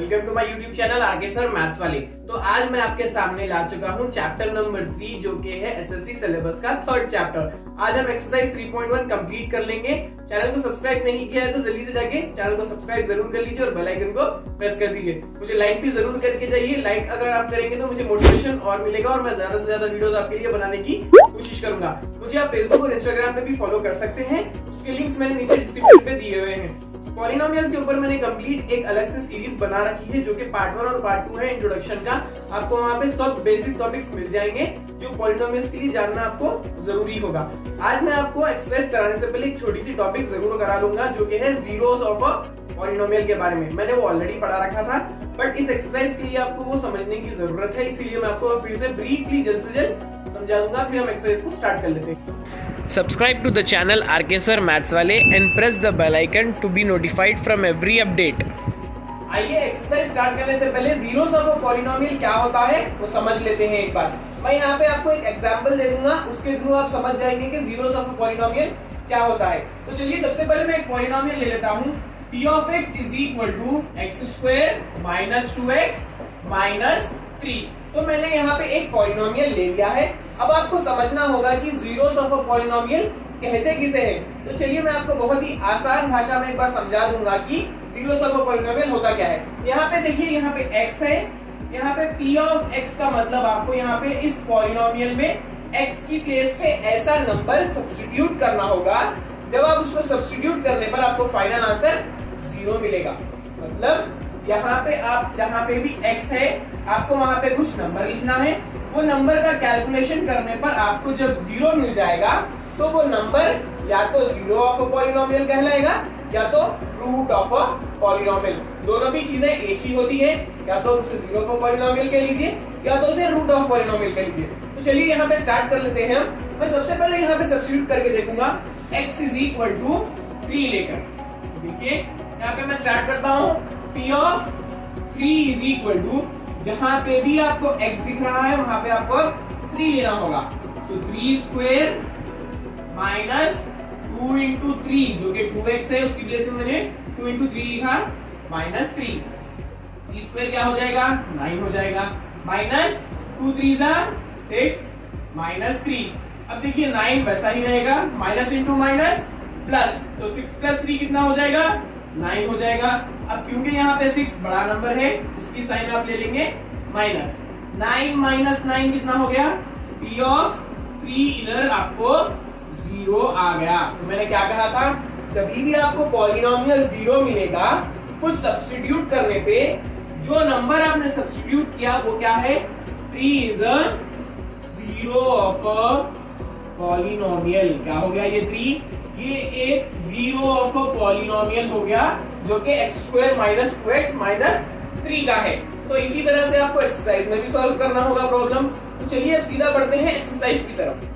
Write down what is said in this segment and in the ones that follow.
Welcome to my YouTube channel RK sir maths वाले। तो आज मैं आपके सामने ला चुका हूँ चैप्टर नंबर 3 जो कि है एसएससी सिलेबस का थर्ड चैप्टर। आज हम एक्सरसाइज 3.1 कंप्लीट कर लेंगे। चैनल को सब्सक्राइब नहीं किया है तो जल्दी से जाके चैनल को सब्सक्राइब जरूर कर लीजिए और बेल आइकन को प्रेस कर दीजिए। मुझे लाइक भी जरूर करके जाइए। लाइक अगर आप करेंगे तो मुझे मोटिवेशन और मिलेगा और मैं ज्यादा से ज्यादा वीडियोस आपके लिए बनाने की कोशिश करूंगा। मुझे आप फेसबुक और इंस्टाग्राम पे भी फॉलो कर सकते हैं, उसके लिंक्स मैंने नीचे डिस्क्रिप्शन पे दिए हुए हैं। पॉलिनोमियल्स के ऊपर मैंने कंप्लीट एक अलग से सीरीज बना रखी है जो कि पार्ट 1 और पार्ट 2 है इंट्रोडक्शन का। आपको वहां पे सब बेसिक टॉपिक्स मिल जाएंगे जो पॉलिनोमियल्स के लिए जानना आपको जरूरी होगा। आज मैं आपको एक्सरसाइज कराने से पहले एक छोटी सी टॉपिक जरूर करा लूंगा जो कि है जीरोस ऑफ अ पॉलिनोमियल के बारे में। मैंने वो ऑलरेडी पढ़ा रखा था बट इस एक्सरसाइज के लिए आपको वो समझने की जरूरत है, इसीलिए मैं आपको फिर से ब्रीफली जल्द से जल्द समझा दूंगा। फिर हम एक्सरसाइज को स्टार्ट कर लेते हैं। Subscribe to the channel RK Sir Maths वाले and press the bell icon to be notified from every update. आइए एक्सरसाइज स्टार्ट करने से पहले जीरोस ऑफ अ पॉलिनोमियल क्या होता है वो समझ लेते हैं एक बार। मैं यहाँ पे आपको एक एग्जांपल दे दूंगा, उसके थ्रू आप समझ जाएंगे कि जीरोस ऑफ अ पॉलिनोमियल क्या होता है। तो चलिए सबसे पहले मैं एक पॉलिनोमियल ले लेता हूँ। p of x is equal to x square minus 2x minus 3। तो मैंने यहाँ पे एक पॉलिनोमियल ले लिया है। अब आपको समझना होगा कि जीरोस ऑफ अ पॉलिनोमियल कहते किसे हैं। तो चलिए मैं आपको बहुत ही आसान भाषा में एक बार समझा दूंगा कि जीरोस ऑफ अ पॉलिनोमियल होता क्या है। यहाँ पे देखिए, यहाँ पे x है, यहाँ पे p of x का मतलब आपको यहाँ पे इस पॉलिनोमियल में x की प्लेस पे ऐसा नंबर सब्स्टिट्यूट करना होगा। जब आप उसको सब्स्टिट्यूट करने पर आपको फाइनल आंसर 0 मिलेगा। मतलब यहाँ पे आप जहाँ पे भी x है आपको वहां पे कुछ नंबर लिखना है। वो नंबर का कैलकुलेशन करने पर आपको जब 0 मिल जाएगा तो वो नंबर या तो जीरो ऑफ अ पॉलिनोमियल कहलाएगा या तो रूट ऑफ अ पॉलिनोमियल। दोनों भी चीजें एक ही होती है, या तो उसे जीरो ऑफ अ पॉलिनोमियल कह लीजिए या तो उसे रूट ऑफ पॉलिनोमियल कह लीजिए। तो चलिए यहाँ पे स्टार्ट कर लेते हैं। मैं सबसे पहले यहाँ पे सब्स्टिट्यूट करके देखूंगा x इज इक्वल टू 3 लेकर। देखिए यहाँ पे मैं स्टार्ट करता हूँ। p of 3 is equal to, जहां पे भी आपको x दिख रहा है वहां पे आपको 3 लेना होगा। सो 3 स्क्वायर माइनस 2 इंटू 3 जो कि 2x है, उसकी प्लेस में मैंने 2 इंटू 3 लिखा माइनस 3। 3 स्क्वायर क्या हो जाएगा 9 हो जाएगा, माइनस 2 3 जा 6 माइनस 3। अब देखिए 9 वैसा ही रहेगा, माइनस इंटू माइनस प्लस, तो 6 प्लस 3 कितना हो जाएगा 9 हो जाएगा। अब क्योंकि यहाँ पे 6 बड़ा नंबर है उसकी साइन आप ले लेंगे माइनस। 9 माइनस 9 कितना हो गया, p ऑफ 3 इधर आपको 0 आ गया। तो मैंने क्या कहा था, जब भी आपको पॉलिनोमियल 0 मिलेगा कुछ सब्स्टिट्यूट करने पे जो नंबर आपने सब्स्टिट्यूट किया वो क्या है, 3 is a zero of a polynomial. क्या हो गया ये 3, ये एक जीरो ऑफ अ पॉलिनोमियल हो गया जो कि x square minus 2x minus 3 का है। तो इसी तरह से आपको एक्सरसाइज में भी सॉल्व करना होगा प्रॉब्लम्स। तो चलिए अब सीधा बढ़ते हैं एक्सरसाइज की तरफ।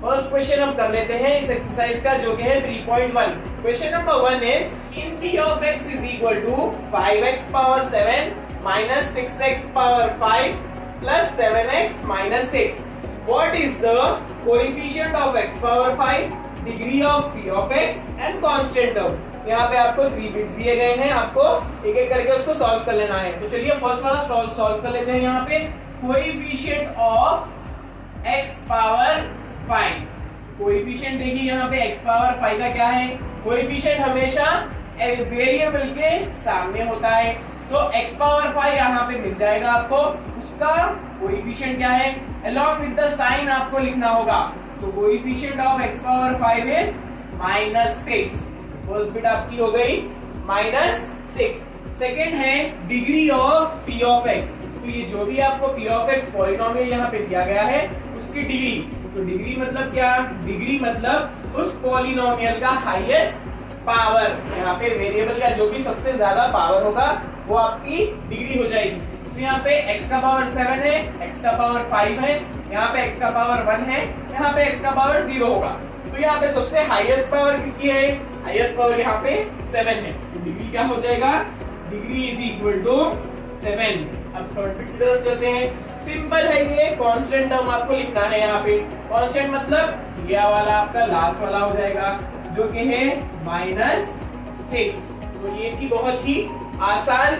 फर्स्ट क्वेश्चन हम कर लेते हैं इस एक्सरसाइज का जो कि है 3.1। Question number 1 is in p of x is equal to 5x power 7 minus 6x power 5 plus 7x minus 6. What is the coefficient of x power 5, degree of p of x and constant term? यहाँ पे आपको 3 bits दिए गए हैं, आपको एक एक करके उसको सॉल्व कर लेना है। तो चलिए फर्स्ट वाला सॉल्व कर लेते हैं। यहाँ पे coefficient of x power 5, coefficient देखिए यहाँ पे x पावर 5 का क्या है, कोएफिशिएंट हमेशा वेरिएबल के सामने होता है। तो x पावर 5 यहाँ पे मिल जाएगा आपको, उसका कोएफिशिएंट क्या है, along with the sign आपको लिखना होगा। तो coefficient of x power 5 is -6। First bit आपकी हो गई -6। सेकंड है degree of p of x। तो ये जो भी आपको p ऑफ x पॉलिनोमियल यहाँ पे दिया गया है उसकी डिग्री। तो डिग्री मतलब क्या, डिग्री मतलब उस पॉलिनोमियल का हाईएस्ट पावर। यहाँ पे वेरिएबल का जो भी सबसे ज्यादा पावर होगा वो आपकी डिग्री हो जाएगी। तो यहाँ पे x का पावर 7 है, x का पावर 5 है, यहाँ पे x का पावर 1 है, यहाँ पे x का पावर 0 होगा। तो यहाँ पे सबसे हाईएस्ट पावर किसकी है, हाईएस्ट पावर यहाँ पे 7 है। तो डिग्री क्या हो जाएगा, डिग्री इज इक्वल टू 7। अब थर्ड बिट की तरफ चलते हैं। सिंपल है, ये कांस्टेंट टर्म आपको लिखना है। यहाँ पे कांस्टेंट मतलब ये वाला आपका लास्ट वाला हो जाएगा जो कि है -6। तो ये थी बहुत ही आसान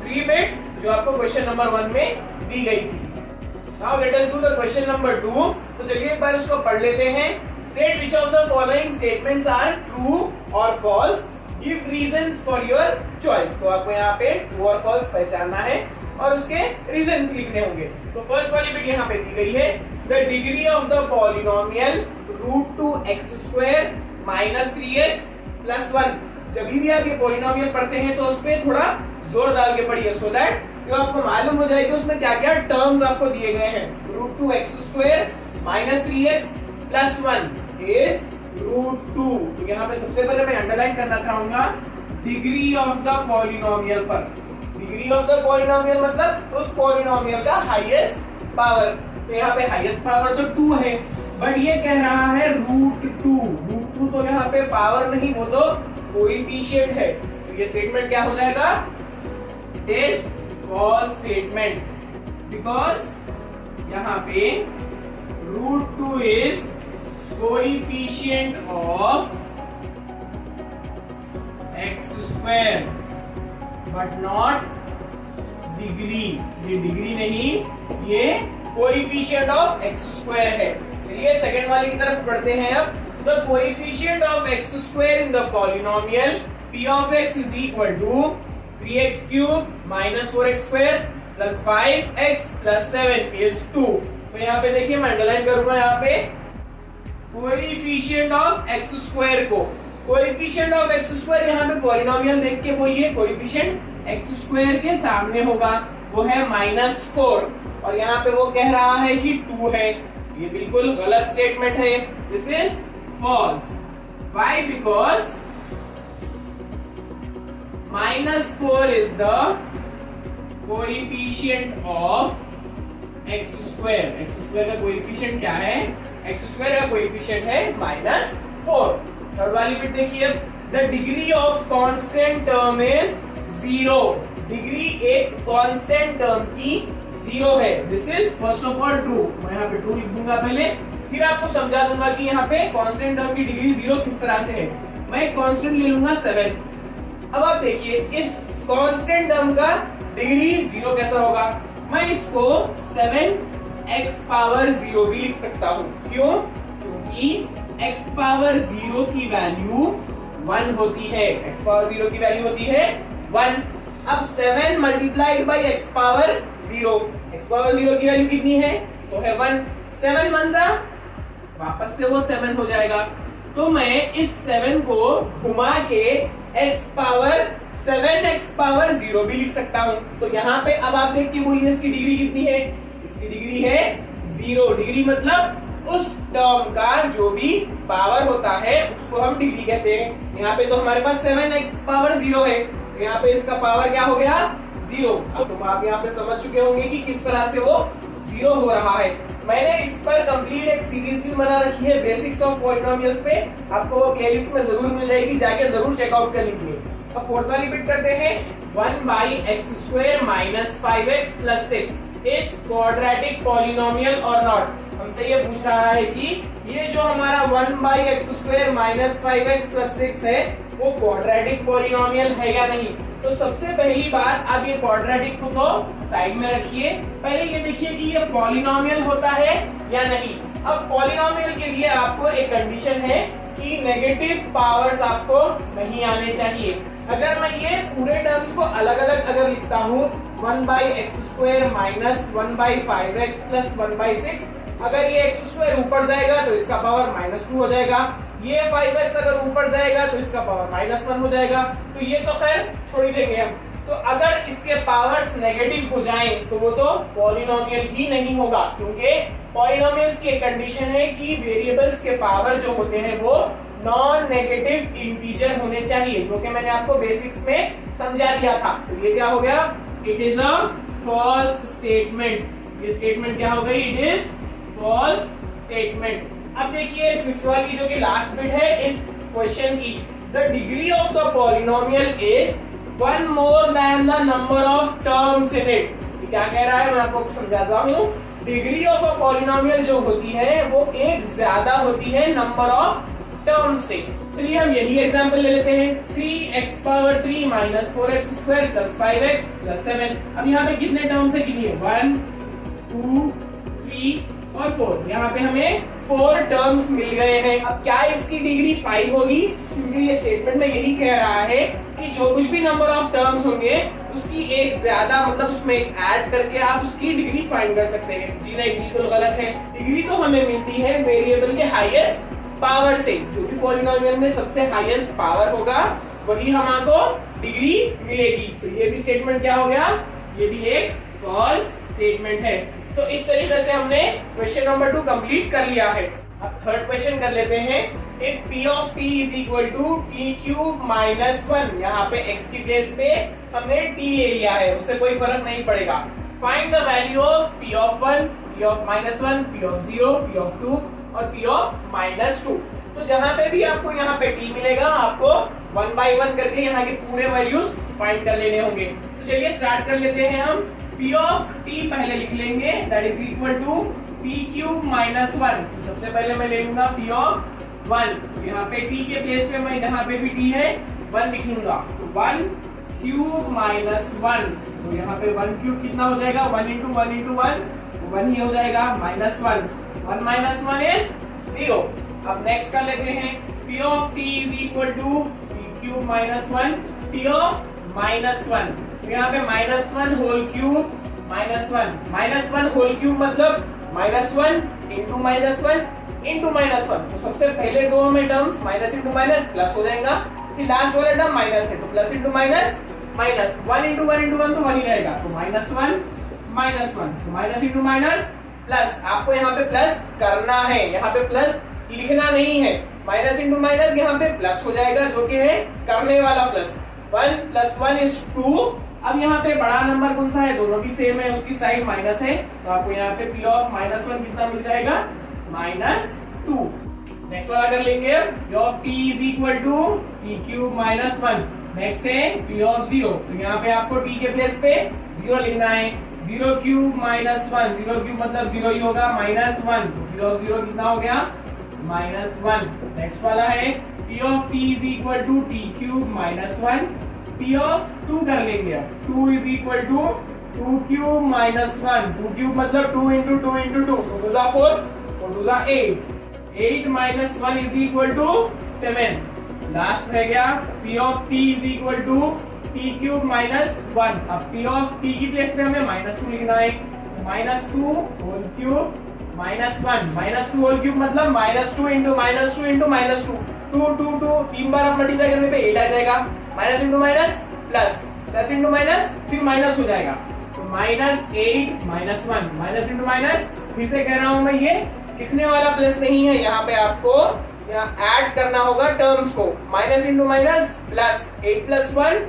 3 बिट्स जो आपको क्वेश्चन नंबर 1 में दी गई थी। Now let us do the question number 2। तो चलिए एक बार इसको पढ़ लेते हैं। State which of the following statements are true और false, give reasons for your choice. तो आपको यहाँ पे ट्रू और फॉल्स पहचानना है और उसके रीजन लिखने होंगे। तो फर्स्ट वाली बिट यहाँ पे दी गई है, the degree of the polynomial √2x² - 3x + 1। जब भी आप ये पॉलिनोमियल पढ़ते हैं तो उस पे थोड़ा जोर डाल के पढ़िए, सो दैट जो आपको मालूम हो जाए कि उसमें क्या क्या टर्म्स आपको दिए गए हैं। √2x² - 3x + 1 is √2। तो यहाँ पे सबसे पहले मैं अंडरलाइन करना चाहूंगा डिग्री ऑफ द पॉलिनोमियल पर। डिग्री ऑफ द पॉलिनोमियल मतलब उस पॉलिनोमियल का हाईएस्ट पावर। तो यहाँ पे हाईएस्ट पावर तो 2 है, बट ये कह रहा है √2। √2 तो यहाँ पे पावर नहीं, वो तो कोएफिशिएंट है। तो ये स्टेटमेंट क्या हो जाएगा? इज फॉल्स स्टेटमेंट, बिकॉज यहाँ पे √2 is coefficient of x², but not degree. ये डिग्री नहीं, ये कोएफिशिएंट ऑफ x² है। चलिए सेकंड वाले की तरफ बढ़ते हैं। अब the coefficient of x² in the polynomial p of x is equal to 3x³ - 4x² + 5x + 7 is 2। तो यहाँ पे देखिए मैं अंडरलाइन करूंगा यहाँ पे कोएफिशिएंट ऑफ x² को। कोएफिशिएंट ऑफ x² यहाँ पे पॉलिनोमियल देख के बोलिए कोएफिशिएंट x² के सामने होगा, वो है -4 और यहाँ पे वो कह रहा है कि 2 है। ये बिल्कुल गलत स्टेटमेंट है, this is false. Why? Because -4 is the coefficient of x²। x² का कोएफिशिएंट क्या है? x² का कोएफिशिएंट है -4। थर्ड वाली बिट देखिए, the degree of constant term is 0। Degree एक कांस्टेंट टर्म की 0 है। This is first of all true. मैं यहाँ पे ट्रू लिख दूंगा पहले, फिर आपको समझा दूंगा कि यहाँ पे कांस्टेंट टर्म की डिग्री 0 किस तरह से है। मैं एक कांस्टेंट ले लूंगा 7। अब आप देखिए इस कांस्टेंट टर्म का डिग्री 0 कैसा होगा? मैं इसको 7x⁻0 भी लिख सकता हूँ। क्यों? क्योंकि x⁻0 की वैल्यू 1 होती है। x⁻0 की वैल्यू होती है 1। अब 7 × x⁻0, x⁻0 की वैल्यू कितनी है? तो है 1। 7 मंदा वापस से वो 7 हो जाएगा। तो मैं इस 7 को घुमा के x⁻7x⁻0 भी लिख सकता हूं। तो यहाँ पे अब आप देख के बोलिए इसकी डिग्री कितनी है? इसकी डिग्री है 0। डिग्री मतलब उस टर्म का जो भी पावर होता है उसको हम डिग्री कहते हैं। यहाँ पे तो हमारे पास 7x⁻0 है, तो यहाँ पे इसका पावर क्या हो गया? 0। अब तुम आप यहाँ पे समझ चुके होंगे कि किस तरह से वो 0 हो रहा है। मैंने इस पर कंप्लीट एक सीरीज भी बना रखी है बेसिक्स ऑफ पॉलिनोमियल्स पे, आपको वो प्लेलिस्ट में जरूर मिल जाएगी, जाके जरूर चेकआउट कर लीजिए। अब फोर्थ वाली बिट करते हैं। 1/x² - 5x + 6 is quadratic polynomial और नॉट। हमसे ये पूछ रहा है कि ये जो हमारा 1/x² - 5x + 6 है वो क्वाड्रेटिक पॉलिनोमियल है या नहीं। तो सबसे पहली बात, आप ये क्वाड्रेटिक को तो साइड में रखिए, पहले ये देखिए कि ये पॉलिनोमियल होता है या नहीं। अब पॉलिनोमियल के लिए आपको एक कंडीशन है कि नेगेटिव पावर्स आपको नहीं आने चाहिए। अगर मैं ये पूरे टर्म्स को अलग अलग अगर लिखता हूँ 1/x² - 1/5x + 1/6, अगर ये x² ऊपर जाएगा तो इसका पावर -2 हो जाएगा, ये 5x अगर ऊपर जाएगा तो इसका पावर -1 हो जाएगा। तो ये तो खैर छोड़ ही देंगे हम। तो अगर इसके पावर्स नेगेटिव हो जाएं तो वो तो पॉलिनोमियल ही नहीं होगा, क्योंकि पॉलिनोमियल्स की एक कंडीशन है कि वेरिएबल्स के पावर जो होते हैं वो नॉन नेगेटिव इंटीजर होने चाहिए, जो कि मैंने आपको बेसिक्स में समझा दिया था। तो ये क्या हो गया? It is a false statement. ये स्टेटमेंट क्या हो गई? It is false statement. अब देखिए फिफ्थ वाली जो कि लास्ट बिट है इस क्वेश्चन की, the degree of the polynomial is 1 more than the number of terms in it। ये क्या कह रहा है मैं आपको समझाता हूँ। डिग्री ऑफ अ पॉलिनोमियल जो होती है वो एक ज्यादा होती है नंबर ऑफ टर्म्स से। चलिए हम यही एग्जांपल ले लेते हैं। 3x power 3 minus 4x square plus 5x plus 7। अब यहाँ पे कितने टर्म्स है गिनिए, 1 2 3 और 4। यहाँ पे हमें 4 टर्म्स मिल गए हैं। अब क्या इसकी डिग्री 5 होगी, क्योंकि ये स्टेटमेंट में यही कह रहा है कि जो कुछ भी नंबर ऑफ टर्म्स होंगे उसकी एक ज्यादा मतलब उसमें एक ऐड करके आप उसकी डिग्री फाइंड कर सकते हैं। जी नहीं, बिल्कुल गलत है। डिग्री तो हमें मिलती है वेरिएबल के हाईएस्ट पावर से। जो भी पॉलिनोमियल में सबसे हाईएस्ट पावर होगा वही हमको डिग्री मिलेगी। तो ये भी स्टेटमेंट क्या हो गया, ये भी एक फॉल्स स्टेटमेंट है। तो इस तरीके से हमने क्वेश्चन नंबर 2 कंप्लीट कर लिया है। अब थर्ड क्वेश्चन कर लेते हैं। If p of t is equal to t cube minus 1, यहाँ पे x की प्लेस पे हमने t ले लिया है, उससे कोई फर्क नहीं पड़ेगा। Find the value of p of 1, p of minus 1, p of 0, p of 2 और p of minus 2। तो जहां पे भी आपको यहाँ पे t मिलेगा, आपको 1 by 1 करके यहाँ के पूरे वैल्यूज फाइंड कर लेने होंगे। तो चलिए स्टार्ट कर लेते हैं। हम p of t पहले लिख लेंगे, that is equal to p cube minus 1। तो सबसे पहले मैं ले लूंगा p of 1। तो यहाँ पे t के प्लेस पे मैं जहाँ पे भी t है 1 लिख लूंगा। तो 1 क्यूब माइनस 1। तो यहाँ पे 1 क्यूब कितना हो जाएगा, 1 इंटू 1 इंटू 1, 1 ही हो जाएगा, माइनस 1। 1 minus 1 is 0। अब नेक्स्ट कर लेते हैं। p of t is equal to p cube minus 1, p of minus 1। तो यहाँ पे minus 1 whole cube minus 1, minus 1 whole cube मतलब minus 1 into minus 1 into minus 1। तो सबसे पहले दो में terms minus into minus plus हो जाएगा, फिर लास्ट वाला टर्म माइनस है तो plus into minus minus. 1 into 1 into 1 तो 1 ही रहेगा, तो माइनस 1 माइनस 1। तो माइनस इंटू माइनस प्लस, आपको यहाँ पे प्लस करना है, यहाँ पे प्लस लिखना नहीं है। माइनस इंटू माइनस यहाँ पे प्लस हो जाएगा, जो कि है करने वाला प्लस। 1 plus 1 is 2। अब यहाँ पे बड़ा नंबर कौन सा है, दोनों भी सेम है, उसकी साइड माइनस है, तो आपको यहाँ पे p of माइनस 1 कितना मिल जाएगा, माइनस 2। नेक्स्ट वाला कर लेंगे। p of t is equal to t cube minus 1। Next है p of 0। तो यहाँ पे आपको t के प्लेस पे 0 लिखना है। 0 क्यूब माइनस 1, 0 क्यूब मतलब 0 ही होगा, माइनस 1। तो p of 0 कितना हो गया, माइनस 1। नेक्स्ट वाला है p of t is equal to t cube minus 1। p of 2 कर लेंगे। 2 is equal to 2 cube minus 1। 2 cube मतलब 2 into 2 into 2, 2 2 4, 4 2 8। 8 minus 1 is equal to 7। Last रह गया p of t is equal to t cube minus 1। अब p of t की place पे हमें minus 2 लिखना है। Minus 2 whole cube minus 1। Minus 2 whole cube मतलब minus 2 into minus 2 into minus 2, 2 2 2, 3 बार आप मल्टीप्लाई करने पे 8 आ जाएगा। Minus into minus plus, plus into minus फिर माइनस हो जाएगा। तो minus 8 minus 1, minus into minus. फिर से कह रहा हूं मैं, ये लिखने वाला प्लस नहीं है, यहाँ पे आपको यहाँ ऐड करना होगा टर्म्स को। Minus into minus plus, 8 plus 1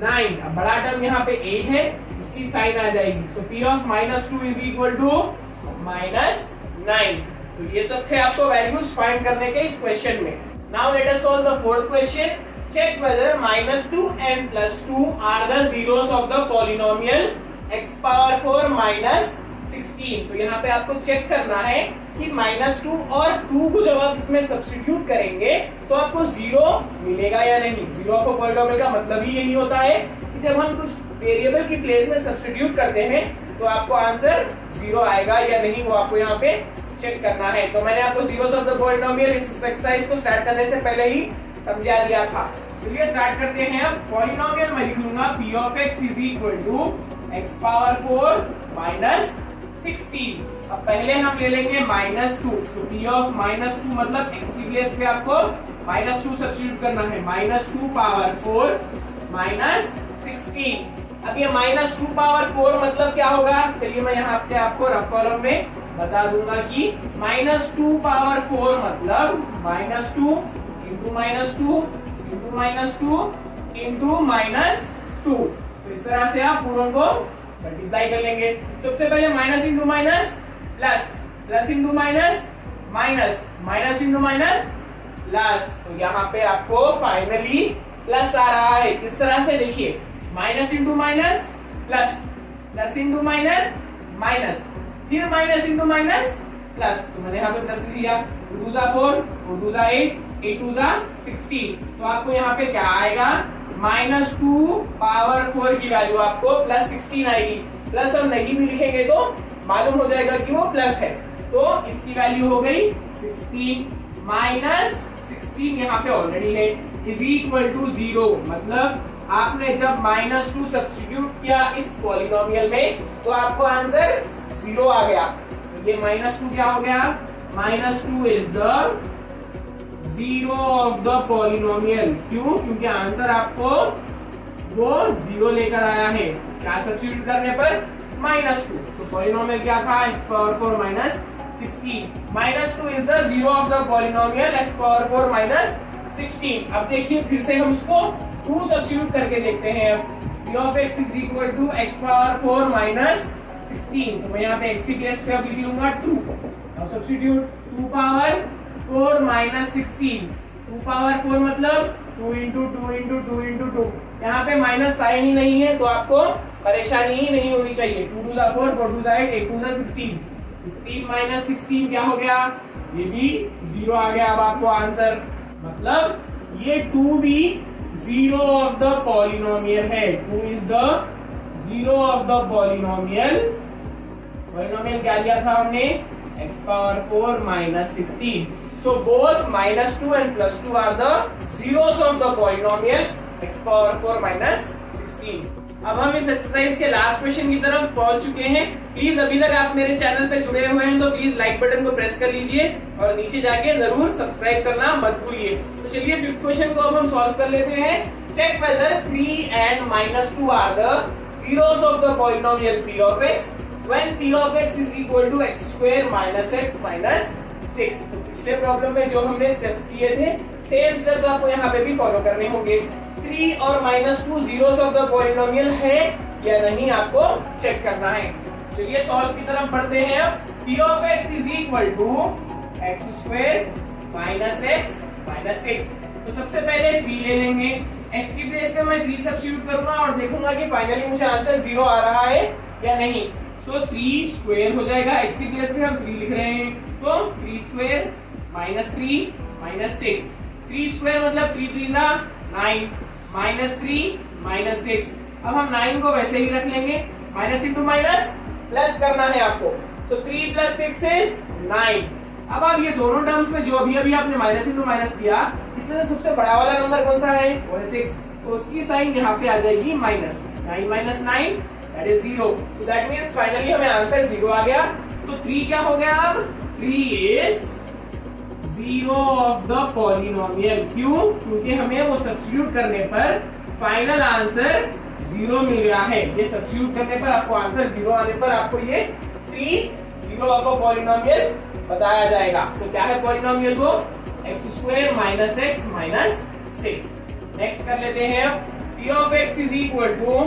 9। अब बड़ा टर्म यहाँ पे 8 है, इसकी साइन आ जाएगी। So p of minus 2 is equal to minus 9। तो ये सब थे आपको वैल्यूज फाइंड करने के इस क्वेश्चन में। Now let us solve the fourth question. Check whether minus 2 and plus 2 are the zeros of the polynomial x power 4 minus 16। तो यहाँ पे आपको चेक करना है कि माइनस 2 और 2 को जब आप इसमें सब्स्टिट्यूट करेंगे तो आपको 0 मिलेगा या नहीं। जीरो ऑफ अ पॉलिनोमियल का मतलब ही यही होता है कि जब हम कुछ वेरिएबल की प्लेस में सब्स्टिट्यूट करते हैं तो आपको आंसर 0 आएगा या नहीं, वो आपको यहाँ पे चेक करना है। तो मैंने आपको जीरोस ऑफ द पॉलिनोमियल इस एक्सरसाइज को स्टार्ट करने से पहले ही समझा दिया था। चलिए स्टार्ट करते हैं। अब पॉलिनोमियल में लिख लूंगा p of x is equal to x power 4 minus 16। अब पहले हम ले लेंगे minus 2। So p of minus 2 मतलब x की प्लेस पे आपको माइनस 2 सब्स्टिट्यूट करना है। Minus 2 power 4 minus 16। अब ये माइनस 2 पावर 4 मतलब क्या होगा, चलिए मैं यहाँ पे आपको रफ कॉलम में बता दूंगा कि माइनस 2 पावर 4 मतलब minus 2 into minus 2 into minus 2 into minus 2। तो इस तरह से आप पूरों को मल्टीप्लाई कर लेंगे। सबसे पहले minus into minus plus, plus into minus minus, minus into minus plus. तो यहाँ पे आपको फाइनली प्लस आ रहा है। किस तरह से देखिए, minus into minus plus, plus into minus minus, फिर माइनस इंटू माइनस प्लस, तो मैंने यहाँ पे प्लस लिया, 2 2 4, 4 2 8, 8 2 16, तो आपको यहाँ पे क्या आएगा, -2 पावर 4 की वैल्यू आपको प्लस 16 आएगी। प्लस हम नहीं भी लिखेंगे तो मालूम हो जाएगा कि वो प्लस है, तो इसकी वैल्यू हो गई 16 माइनस 16 यहाँ पे ऑलरेडी है, इज इक्वल टू 0। मतलब आपने जब -2 सब्स्टिट्यूट किया इस पॉलिनोमियल में तो आपको आंसर 0 आ गया। तो ये -2 क्या हो गया, -2 is the 0 of the polynomial. क्यों? क्योंकि आंसर आपको वो 0 लेकर आया है, क्या सब्स्टिट्यूट करने पर, -2। तो पॉलिनोमियल क्या था, x power 4 minus 16। -2 is the 0 of the polynomial x power 4 minus 16। अब देखिए फिर से हम उसको 2 सब्स्टिट्यूट करके देखते हैं। अब p of x is equal to x power 4 minus 16, तो मैं यहाँ पे x की प्लेस पे अब लिख लूंगा 2। अब सब्स्टिट्यूट 2 पावर 4 माइनस 16, 2 पावर 4 मतलब 2 इंटू 2 इंटू 2 इंटू 2। यहाँ पे माइनस साइन ही नहीं है तो आपको परेशानी ही नहीं होनी चाहिए। 2 2 4, 4 2 8, 8 2 16, 16 माइनस 16 क्या हो गया, ये भी 0 आ गया। अब आपको आंसर, मतलब ये 2 भी 0 ऑफ द पॉलिनोमियल है। 2 is the 0 of the polynomial. Polynomial क्या लिया था हमने, x power 4 minus 16। So both -2 and +2 are the zeros of the polynomial x power 4 minus 16। अब हम इस एक्सरसाइज के लास्ट क्वेश्चन की तरफ पहुंच चुके हैं। प्लीज अभी तक आप मेरे चैनल पे जुड़े हुए हैं तो प्लीज लाइक बटन को प्रेस कर लीजिए और नीचे जाके जरूर सब्सक्राइब करना मत भूलिए। तो चलिए 5th क्वेश्चन को अब हम सॉल्व कर लेते हैं। Check whether 3 and -2 are the zeros of the polynomial p of x when p of x is equal to x square minus x minus 6। तो पिछले प्रॉब्लम में जो हमने स्टेप्स किए थे सेम स्टेप्स आपको यहाँ पे भी फॉलो करने होंगे। 3 और -2 जीरोस ऑफ द पॉलिनोमियल है या नहीं आपको चेक करना है। चलिए सॉल्व की तरफ बढ़ते हैं। अब p of x is equal to x square minus x minus 6। तो सबसे पहले 3 ले लेंगे, x की प्लेस पे मैं 3 सब्स्टिट्यूट करूंगा और देखूंगा कि फाइनली मुझे आंसर 0 आ रहा है या नहीं। सो 3 स्क्वायर हो जाएगा, x की प्लेस पे हम 3 लिख रहे हैं तो 3 स्क्वायर माइनस 3 माइनस 6। 3 स्क्वायर मतलब 3 3 9 माइनस 3 माइनस 6। अब हम 9 को वैसे ही रख लेंगे, माइनस इंटू माइनस प्लस करना है आपको। सो 3 प्लस 6 इज 9। अब आप ये दोनों टर्म्स में जो अभी आपने माइनस इंटू माइनस किया, इसमें से सबसे बड़ा वाला नंबर कौन सा है, वो है 6, तो उसकी साइन यहाँ पे आ जाएगी minus. 9 minus 9 that is 0। so that means finally हमें आंसर 0 आ गया। तो 3 क्या हो गया, अब 3 is 0 of the polynomial। क्यों? क्योंकि हमें वो सब्स्टिट्यूट करने पर फाइनल आंसर 0 मिल गया है। ये सब्स्टिट्यूट करने पर आपको आंसर 0 आने पर आपको ये 3 0 of a polynomial बताया जाएगा। तो क्या है पॉलिनोमियल को, x square minus x minus 6। Next कर लेते हैं, p of x is equal to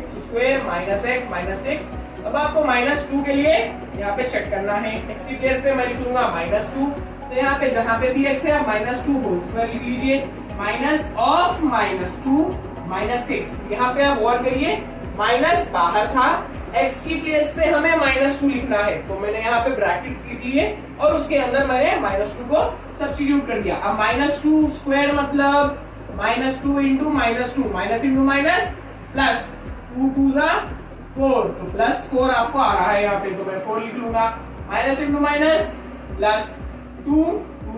x square minus x minus 6। अब आपको -2 के लिए यहाँ पे चेक करना है। x की प्लेस पे मैं लिख लूंगा -2, तो यहाँ पे जहाँ पे भी x है आप -2 होल स्क्वायर लिख लीजिए। माइनस ऑफ -2 माइनस 6, यहाँ पे आप और करिए, माइनस बाहर था, x की प्लेस पे हमें -2 लिखना है तो मैंने यहाँ पे ब्रैकेट्स लिख लिए और उसके अंदर मैंने -2 को सब्स्टिट्यूट कर दिया। अब -2 स्क्वायर मतलब -2 into -2, minus into minus plus, 2 2 4, तो प्लस 4 आपको आ रहा है यहाँ पे तो मैं 4 लिख लूंगा। माइनस इंटू माइनस प्लस 2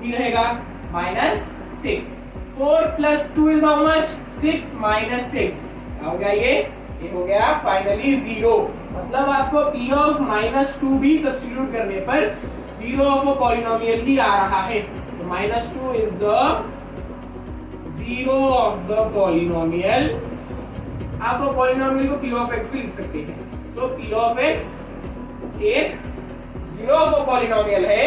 ही रहेगा minus 6। 4 plus 2 is how much, 6 minus 6। क्या हो गया ये हो गया फाइनली 0। मतलब आपको p ऑफ -2 भी सब्स्टिट्यूट करने पर 0 ऑफ अ पॉलिनोमियल ही आ रहा है। तो -2 is the 0 of the polynomial. आप पॉलिनोमियल को p ऑफ x भी लिख सकते हैं। तो p ऑफ x एक 0 ऑफ अ पॉलिनोमियल है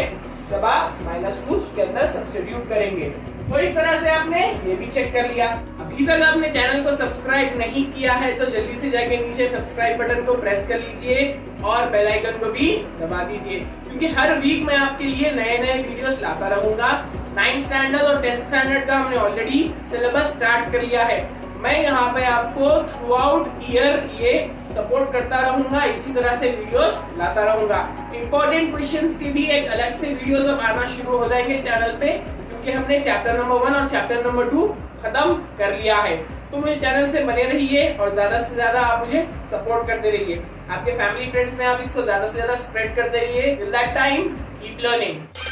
जब आप -2 उसके अंदर सब्स्टिट्यूट करेंगे। तो इस तरह से आपने ये भी चेक कर लिया। अभी तक आपने चैनल को सब्सक्राइब नहीं किया है तो जल्दी से जाके नीचे सब्सक्राइब बटन को प्रेस कर लीजिए और बेल आइकन को भी दबा दीजिए, क्योंकि हर वीक मैं आपके लिए नए नए वीडियोस लाता रहूंगा। 9th स्टैंडर्ड और 10th स्टैंडर्ड का हमने ऑलरेडी सिलेबस स्टार्ट कर लिया है। मैं यहाँ पे आपको थ्रू आउट ईयर ये सपोर्ट करता रहूंगा, इसी तरह से वीडियोस लाता रहूंगा। इंपॉर्टेंट क्वेश्चंस के भी एक अलग से वीडियोस अब आना शुरू हो जाएंगे चैनल पे, क्योंकि हमने चैप्टर नंबर 1 और चैप्टर नंबर 2 खत्म कर लिया है। तो मुझे चैनल से बने रहिए और ज्यादा से ज्यादा आप मुझे सपोर्ट करते रहिए। आपके फैमिली फ्रेंड्स में आप इसको ज्यादा से ज्यादा स्प्रेड करते रहिए। Till that time keep learning.